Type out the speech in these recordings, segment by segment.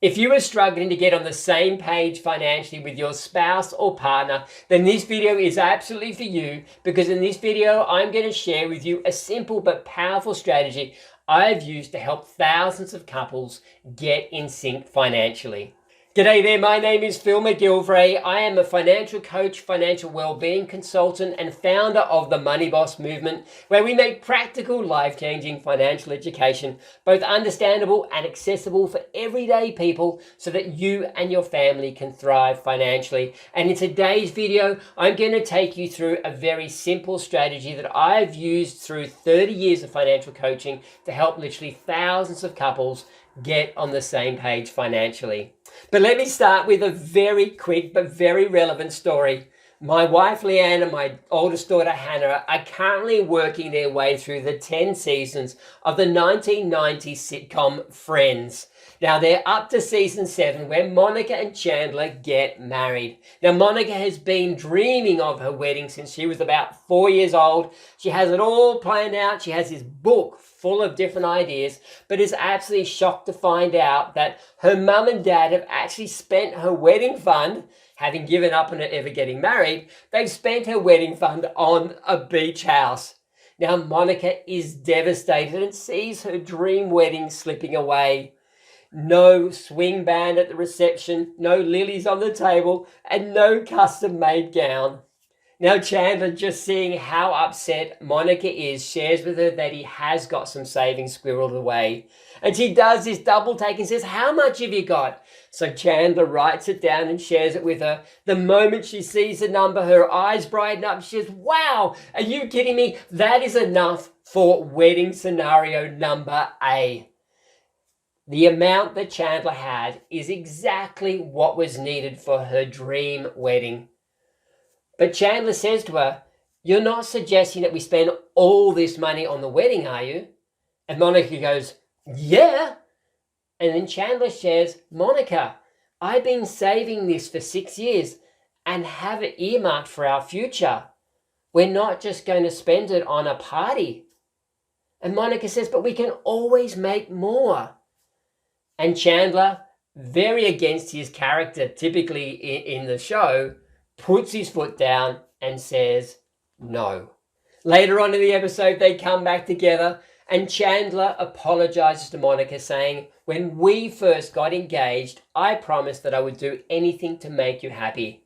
If you are struggling to get on the same page financially with your spouse or partner, then this video is absolutely for you, because in this video, I'm going to share with you a simple but powerful strategy I've used to help thousands of couples get in sync financially. G'day there, my name is Phil McGilvray. I am a financial coach, financial well-being consultant, and founder of the Money Boss movement, where we make practical, life-changing financial education both understandable and accessible for everyday people so that you and your family can thrive financially. And in today's video, I'm going to take you through a very simple strategy that I've used through 30 years of financial coaching to help literally thousands of couples get on the same page financially. But let me start with a very quick but very relevant story. My wife Leanne and my oldest daughter Hannah are currently working their way through the 10 seasons of the 1990s sitcom Friends. Now they're up to season 7, where Monica and Chandler get married. Now Monica has been dreaming of her wedding since she was about 4 years old. She has it all planned out. She has this book full of different ideas, but is absolutely shocked to find out that her mum and dad have actually spent her wedding fund, having given up on her ever getting married. They've spent her wedding fund on a beach house. Now Monica is devastated and sees her dream wedding slipping away. No swing band at the reception, no lilies on the table, and no custom-made gown. Now Chandler, just seeing how upset Monica is, shares with her that he has got some savings squirreled away. And she does this double take and says, "How much have you got?" So Chandler writes it down and shares it with her. The moment she sees the number, her eyes brighten up. She says, "Wow, are you kidding me? That is enough for wedding scenario number A." The amount that Chandler had is exactly what was needed for her dream wedding. But Chandler says to her, "You're not suggesting that we spend all this money on the wedding, are you?" And Monica goes, "Yeah." And then Chandler shares, "Monica, I've been saving this for 6 years and have it earmarked for our future. We're not just going to spend it on a party." And Monica says, "But we can always make more." And Chandler, very against his character typically in the show, puts his foot down and says no. Later on in the episode, they come back together and Chandler apologizes to Monica, saying, "When we first got engaged, I promised that I would do anything to make you happy.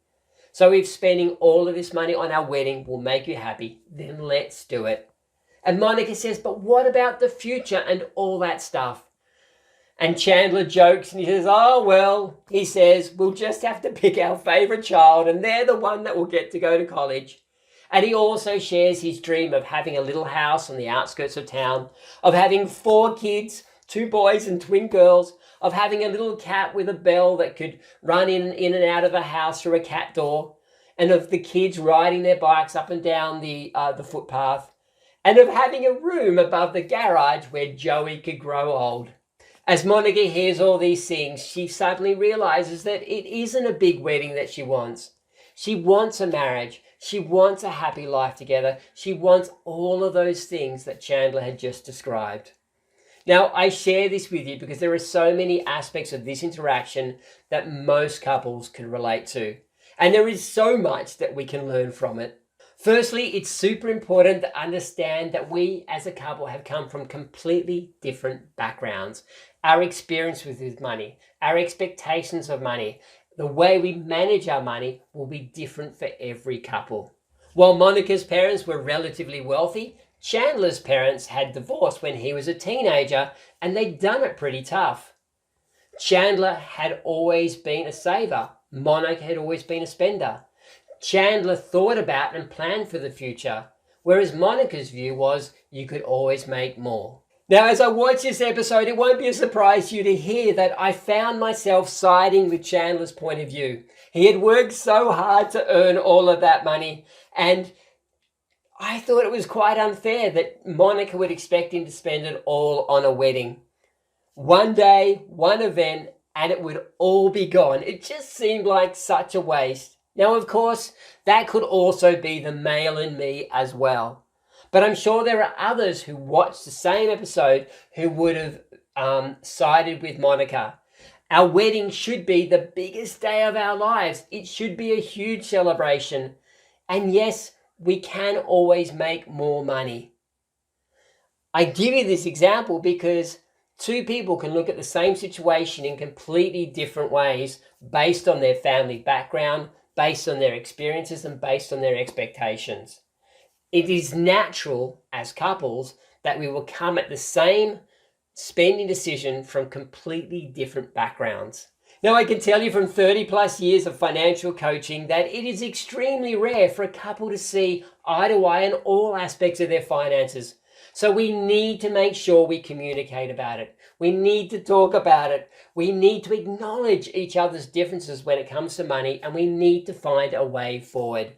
So if spending all of this money on our wedding will make you happy, then let's do it." And Monica says, "But what about the future and all that stuff?" And Chandler jokes and he says, "Oh, well," he says, "we'll just have to pick our favorite child and they're the one that will get to go to college." And he also shares his dream of having a little house on the outskirts of town, of having 4 kids, 2 boys and twin girls, of having a little cat with a bell that could run in and out of a house through a cat door, and of the kids riding their bikes up and down the footpath, and of having a room above the garage where Joey could grow old. As Monica hears all these things, she suddenly realizes that it isn't a big wedding that she wants. She wants a marriage. She wants a happy life together. She wants all of those things that Chandler had just described. Now, I share this with you because there are so many aspects of this interaction that most couples can relate to. And there is so much that we can learn from it. Firstly, it's super important to understand that we as a couple have come from completely different backgrounds. Our experience with money, our expectations of money, the way we manage our money will be different for every couple. While Monica's parents were relatively wealthy, Chandler's parents had divorced when he was a teenager and they'd done it pretty tough. Chandler had always been a saver. Monica had always been a spender. Chandler thought about and planned for the future, whereas Monica's view was you could always make more. Now, as I watch this episode, it won't be a surprise to you to hear that I found myself siding with Chandler's point of view. He had worked so hard to earn all of that money, and I thought it was quite unfair that Monica would expect him to spend it all on a wedding. One day, one event, and it would all be gone. It just seemed like such a waste. Now, of course, that could also be the male in me as well. But I'm sure there are others who watched the same episode who would have sided with Monica. Our wedding should be the biggest day of our lives. It should be a huge celebration. And yes, we can always make more money. I give you this example because two people can look at the same situation in completely different ways based on their family background, based on their experiences, and based on their expectations. It is natural as couples that we will come at the same spending decision from completely different backgrounds. Now, I can tell you from 30 plus years of financial coaching that it is extremely rare for a couple to see eye to eye in all aspects of their finances. So we need to make sure we communicate about it. We need to talk about it. We need to acknowledge each other's differences when it comes to money, and we need to find a way forward.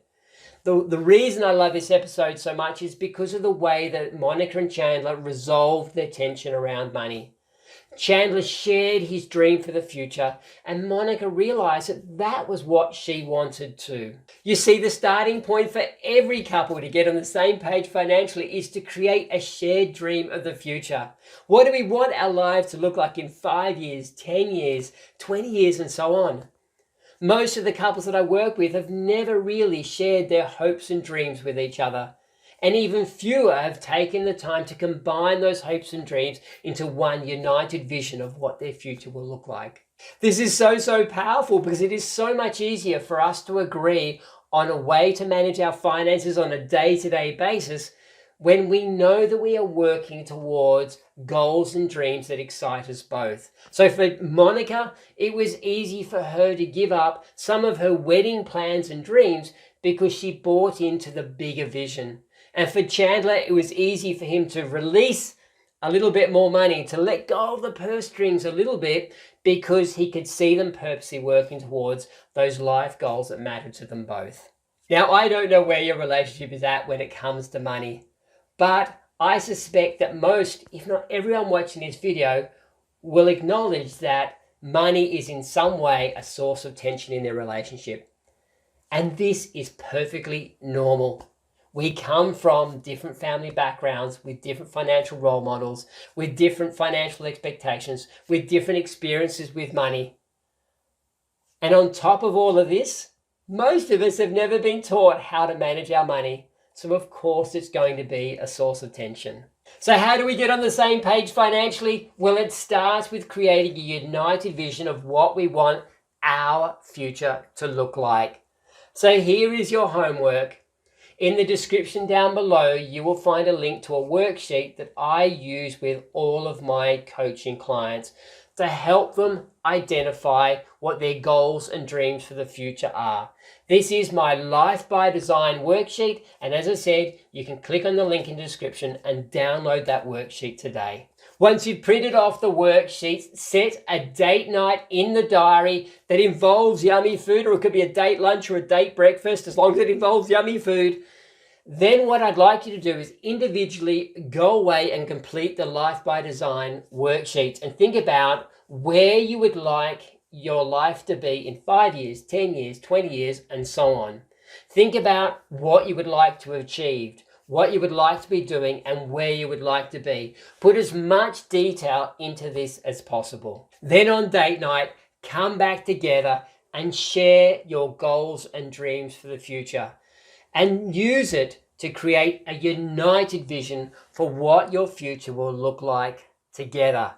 The reason I love this episode so much is because of the way that Monica and Chandler resolved their tension around money. Chandler shared his dream for the future, and Monica realized that that was what she wanted too. You see, the starting point for every couple to get on the same page financially is to create a shared dream of the future. What do we want our lives to look like in 5 years, 10 years, 20 years, and so on? Most of the couples that I work with have never really shared their hopes and dreams with each other. And even fewer have taken the time to combine those hopes and dreams into one united vision of what their future will look like. This is so powerful because it is so much easier for us to agree on a way to manage our finances on a day-to-day basis when we know that we are working towards goals and dreams that excite us both. So for Monica, it was easy for her to give up some of her wedding plans and dreams because she bought into the bigger vision. And for Chandler, it was easy for him to release a little bit more money, to let go of the purse strings a little bit, because he could see them purposely working towards those life goals that mattered to them both. Now, I don't know where your relationship is at when it comes to money, but I suspect that most, if not everyone watching this video, will acknowledge that money is in some way a source of tension in their relationship. And this is perfectly normal. We come from different family backgrounds with different financial role models, with different financial expectations, with different experiences with money. And on top of all of this, most of us have never been taught how to manage our money. So of course it's going to be a source of tension. So how do we get on the same page financially? Well, it starts with creating a united vision of what we want our future to look like. So here is your homework. In the description down below, you will find a link to a worksheet that I use with all of my coaching clients to help them identify what their goals and dreams for the future are. This is my Life by Design worksheet, and as I said, you can click on the link in the description and download that worksheet today. Once you've printed off the worksheet, set a date night in the diary that involves yummy food, or it could be a date lunch or a date breakfast, as long as it involves yummy food. Then what I'd like you to do is individually go away and complete the Life by Design worksheet and think about where you would like your life to be in 5 years, 10 years, 20 years, and so on. Think about what you would like to have achieved, what you would like to be doing, and where you would like to be. Put as much detail into this as possible. Then on date night, come back together and share your goals and dreams for the future. And use it to create a united vision for what your future will look like together.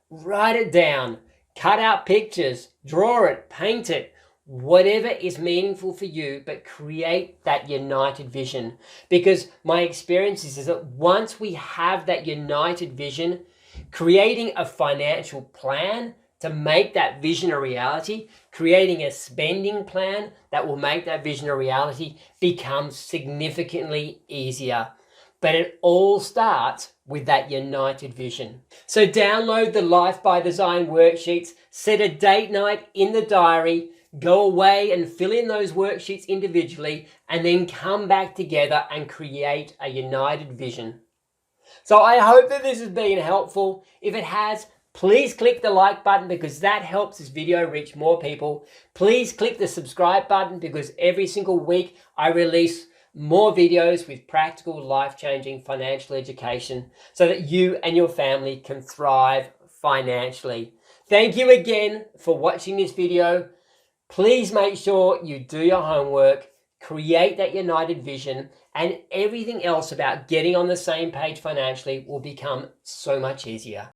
Write it down, cut out pictures, draw it, paint it, whatever is meaningful for you, but create that united vision. Because my experience is that once we have that united vision, creating a financial plan to make that vision a reality, creating a spending plan that will make that vision a reality becomes significantly easier. But it all starts with that united vision. So download the Life by Design worksheets, set a date night in the diary, go away and fill in those worksheets individually, and then come back together and create a united vision. So I hope that this has been helpful. If it has, please click the like button because that helps this video reach more people. Please click the subscribe button because every single week I release more videos with practical, life-changing financial education so that you and your family can thrive financially. Thank you again for watching this video. Please make sure you do your homework, create that united vision, and everything else about getting on the same page financially will become so much easier.